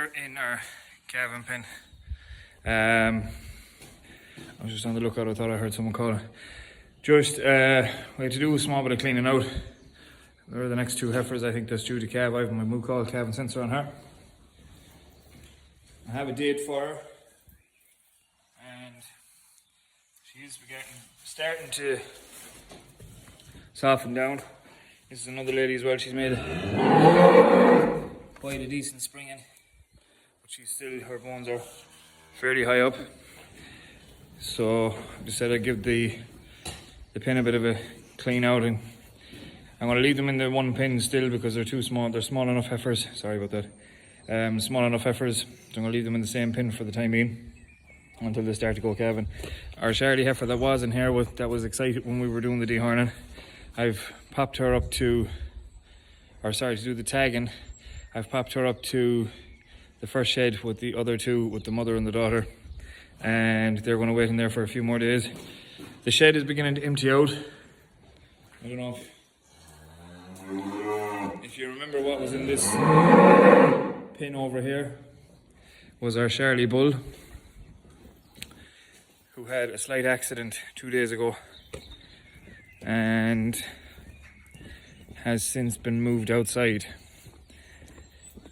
here in our calving pen. I was just on the lookout. I thought I heard someone calling. Just we had to do a small bit of cleaning out. There are the next two heifers. I think that's due to calve. I have my moo call calving sensor on her. I have a date for her, and she is starting to soften down. This is another lady as well. She's made quite a decent springing, but she's still, her bones are fairly high up. So I just said I'd give the pen a bit of a clean out, and I'm going to leave them in the one pen still because they're too small. They're small enough heifers. Sorry about that. Small enough heifers. So I'm going to leave them in the same pen for the time being until they start to go calving. Our Charlie heifer that was in here that was excited when we were doing the dehorning. I've popped her up to, to do the tagging. I've popped her up to the first shed with the other two, with the mother and the daughter, and they're going to wait in there for a few more days. The shed is beginning to empty out. I don't know if you remember what was in this pin over here. Was our Charlie bull, who had a slight accident 2 days ago and has since been moved outside.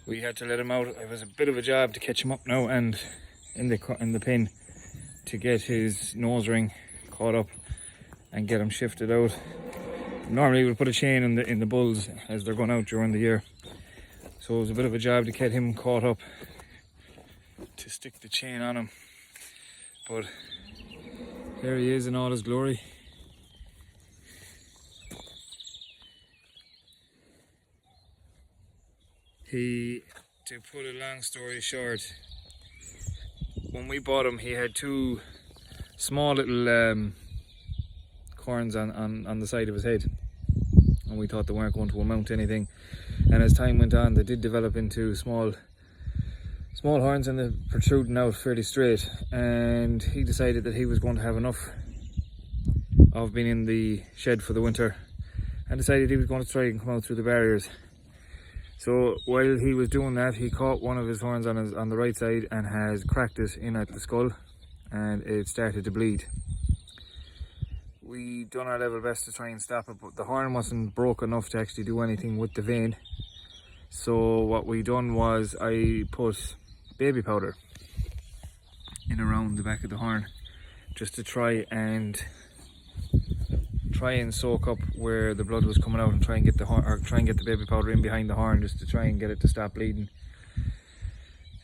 We had to let him out. It was a bit of a job to catch him up now and in the pen to get his nose ring caught up and get him shifted out. Normally we would put a chain in the bulls as they're going out during the year. So it was a bit of a job to get him caught up, to stick the chain on him. But there he is in all his glory. To put a long story short, when we bought him, he had two small little corns on the side of his head, and we thought they weren't going to amount to anything. And as time went on, they did develop into small horns, and they're protruding out fairly straight. And he decided that he was going to have enough of being in the shed for the winter, and decided he was going to try and come out through the barriers. So while he was doing that, he caught one of his horns on the right side and has cracked it in at the skull, and it started to bleed. We done our level best to try and stop it, but the horn wasn't broke enough to actually do anything with the vein. So what we done was I put baby powder in around the back of the horn, just to try and soak up where the blood was coming out, and try and get the baby powder in behind the horn, just to try and get it to stop bleeding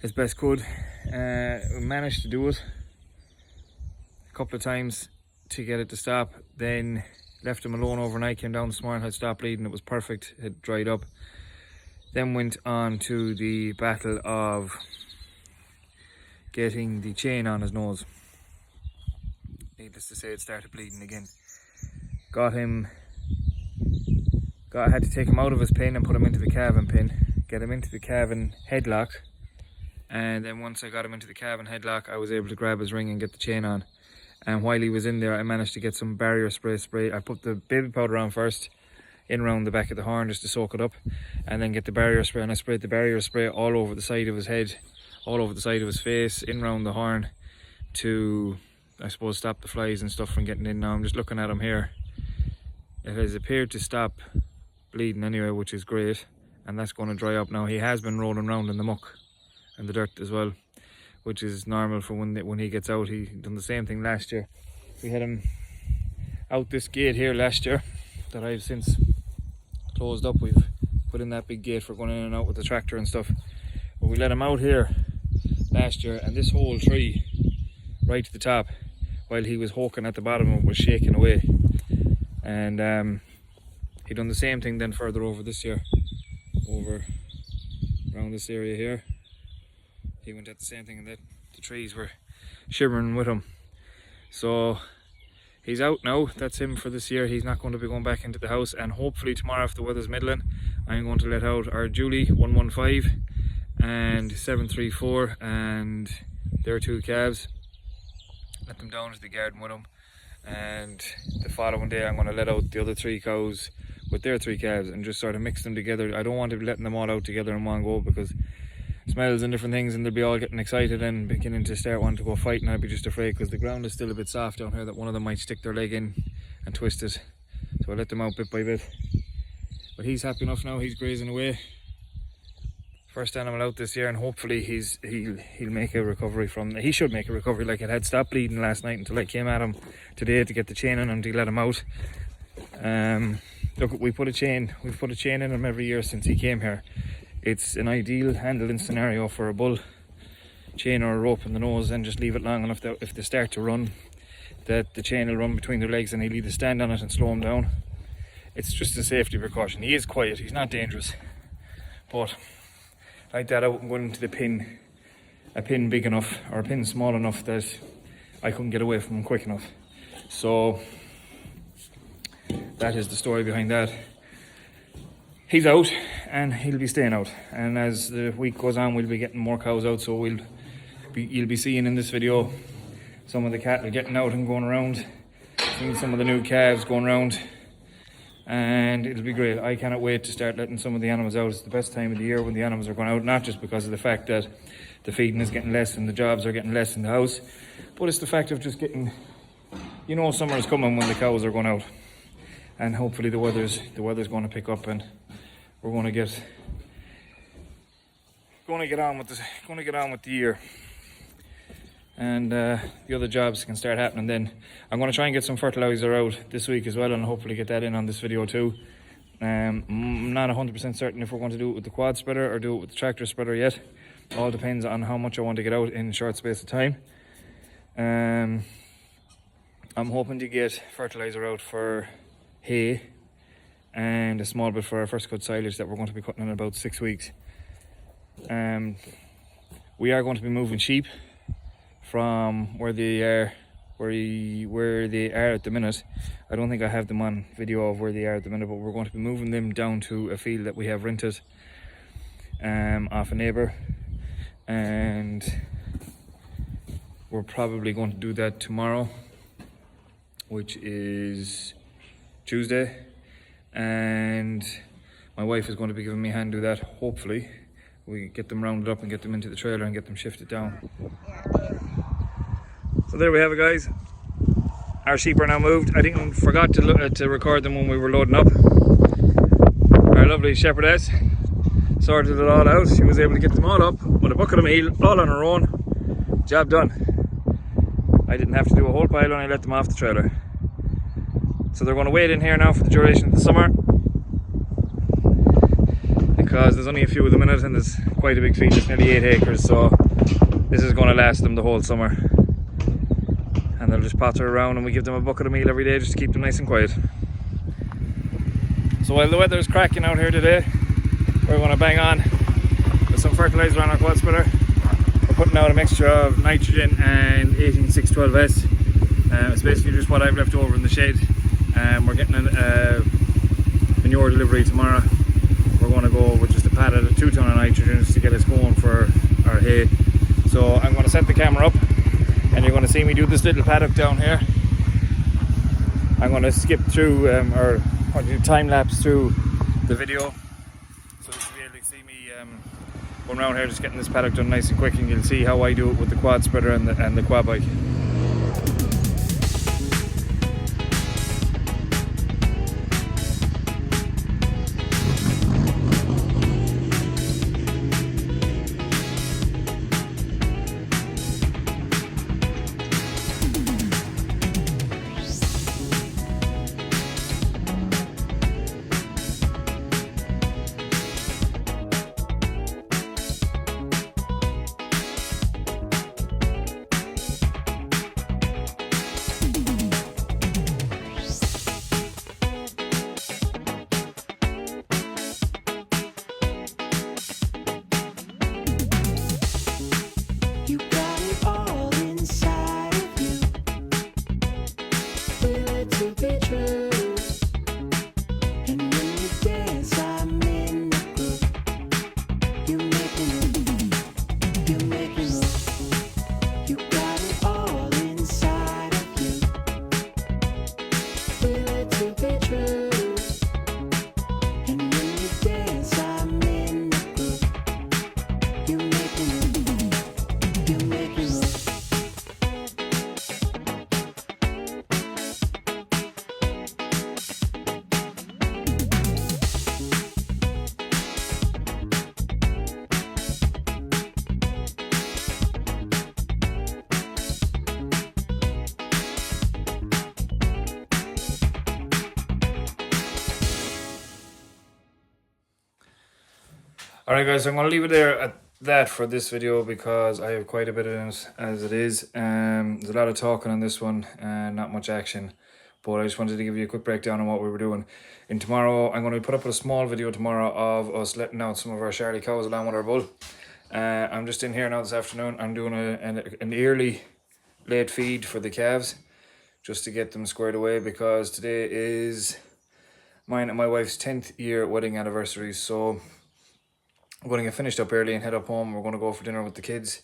as best could. We managed to do it a couple of times to get it to stop, then left him alone overnight, came down this morning, had stopped bleeding, it was perfect, it had dried up. Then went on to the battle of getting the chain on his nose. Needless to say, it started bleeding again. Had to take him out of his pen and put him into the calving pen, get him into the calving headlock, and then once I got him into the calving headlock, I was able to grab his ring and get the chain on. And while he was in there, I managed to get some barrier spray. I put the baby powder on first, in around the back of the horn, just to soak it up, and then get the barrier spray, and I sprayed the barrier spray all over the side of his head, all over the side of his face, in around the horn, to, I suppose, stop the flies and stuff from getting in. Now I'm just looking at him here. It has appeared to stop bleeding anyway, which is great, and that's going to dry up now. He has been rolling around in the muck and the dirt as well, which is normal for when he gets out. He done the same thing last year. We had him out this gate here last year that I've since closed up. We've put in that big gate for going in and out with the tractor and stuff. But we let him out here last year, and this whole tree right to the top, while he was hawking at the bottom of it, was shaking away. And he done the same thing then further over this year, over around this area here. He went at the same thing, and the trees were shivering with him. So he's out now. That's him for this year. He's not going to be going back into the house, and hopefully tomorrow, if the weather's middling, I'm going to let out our Julie 115 and 734 and their two calves, let them down to the garden with them, and the following day I'm going to let out the other three cows with their three calves and just sort of mix them together. I don't want to be letting them all out together in one go, because smells and different things, and they'll be all getting excited and beginning to start wanting to go fight, and I'd be just afraid because the ground is still a bit soft down here that one of them might stick their leg in and twist it. So I let them out bit by bit. But he's happy enough now, he's grazing away. First animal out this year, and hopefully he'll make a recovery from he should make a recovery. Like, it had stopped bleeding last night until I came at him today to get the chain on him to let him out. Look, we've put a chain in him every year since he came here. It's an ideal handling scenario for a bull. Chain or a rope in the nose, and just leave it long enough that if they start to run, that the chain will run between their legs and he'll either stand on it and slow him down. It's just a safety precaution. He is quiet, he's not dangerous, but like that, I wouldn't go into a pin big enough or a pin small enough that I couldn't get away from him quick enough. So that is the story behind that. He's out and he'll be staying out, and as the week goes on we'll be getting more cows out, so you'll be seeing in this video some of the cattle getting out and going around, seeing some of the new calves going around, and it'll be great. I cannot wait to start letting some of the animals out. It's the best time of the year when the animals are going out, not just because of the fact that the feeding is getting less and the jobs are getting less in the house, but it's the fact of just getting, you know, summer is coming when the cows are going out, and hopefully the weather's going to pick up, and we're going to get on with the year, and the other jobs can start happening then. I'm going to try and get some fertilizer out this week as well, and hopefully get that in on this video too. I'm not 100% certain if we're going to do it with the quad spreader or do it with the tractor spreader yet. All depends on how much I want to get out in a short space of time. I'm hoping to get fertilizer out for hay and a small bit for our first cut silage that we're going to be cutting in about 6 weeks. We are going to be moving sheep from where they are at the minute. I don't think I have them on video of where they are at the minute, but we're going to be moving them down to a field that we have rented off a neighbour, and we're probably going to do that tomorrow, which is Tuesday, and my wife is going to be giving me a hand do that. Hopefully we get them rounded up and get them into the trailer and get them shifted down. So there we have it, guys. Our sheep are now moved. I think I forgot to record them when we were loading up. Our lovely shepherdess sorted it all out. She was able to get them all up with a bucket of meal, all on her own. Job done. I didn't have to do a whole pile when I let them off the trailer. So they're going to wait in here now for the duration of the summer, because there's only a few of them in it and there's quite a big field. It's nearly 8 acres, so this is going to last them the whole summer. And they'll just potter around, and we give them a bucket of meal every day just to keep them nice and quiet. So while the weather is cracking out here today, we're going to bang on with some fertilizer on our quad spreader. We're putting out a mixture of nitrogen and 18612S. It's basically just what I've left over in the shed. We're getting a manure delivery tomorrow. We're going to go with just a pad of 2 ton of nitrogen just to get us going for our hay. So I'm going to set the camera up, and you're going to see me do this little paddock down here. I'm going to skip through or do time lapse through the video, so that you'll be able to see me going around here just getting this paddock done nice and quick, and you'll see how I do it with the quad spreader and the quad bike. Alright guys, so I'm going to leave it there at that for this video because I have quite a bit of it as it is. There's a lot of talking on this one and not much action. But I just wanted to give you a quick breakdown on what we were doing. And tomorrow, I'm going to put up a small video tomorrow of us letting out some of our Charlie cows along with our bull. I'm just in here now this afternoon. I'm doing an early late feed for the calves just to get them squared away because today is mine and my wife's 10th year wedding anniversary. So I'm going to get finished up early and head up home. We're going to go for dinner with the kids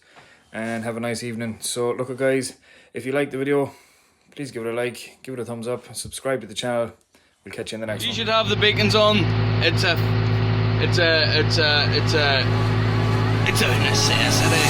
and have a nice evening. So look guys, if you like the video, please give it a like, give it a thumbs up, subscribe to the channel. We'll catch you in the next one. You should have the beacons on. It's a necessity.